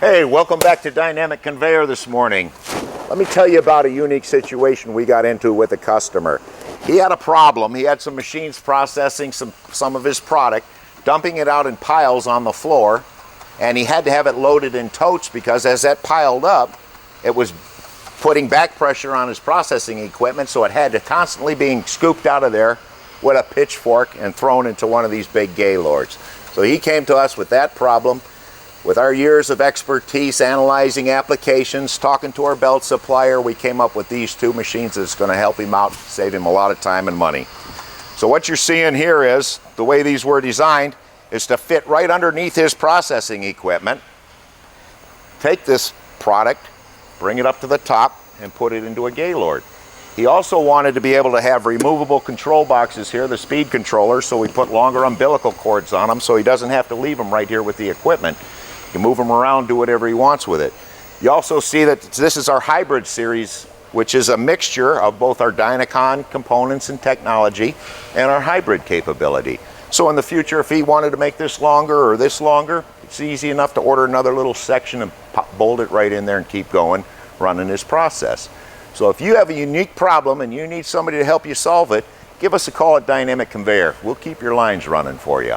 Hey, welcome back to Dynamic Conveyor this morning. Let me tell you about a unique situation we got into with a customer. He had a problem. He had some machines processing some of his product, dumping it out in piles on the floor, and he had to have it loaded in totes because as that piled up, it was putting back pressure on his processing equipment, so it had to constantly being scooped out of there with a pitchfork and thrown into one of these big Gaylords. So he came to us with that problem. With our years of expertise analyzing applications, talking to our belt supplier, we came up with these two machines that's going to help him out, save him a lot of time and money. So what you're seeing here is, the way these were designed, is to fit right underneath his processing equipment. Take this product, bring it up to the top, and put it into a Gaylord. He also wanted to be able to have removable control boxes here, the speed controllers, so we put longer umbilical cords on them so he doesn't have to leave them right here with the equipment. You move them around, do whatever he wants with it. You also see that this is our hybrid series, which is a mixture of both our Dynacon components and technology and our hybrid capability. So in the future, if he wanted to make this longer or this longer, it's easy enough to order another little section and bolt it right in there and keep going, running his process. So if you have a unique problem and you need somebody to help you solve it, give us a call at Dynamic Conveyor. We'll keep your lines running for you.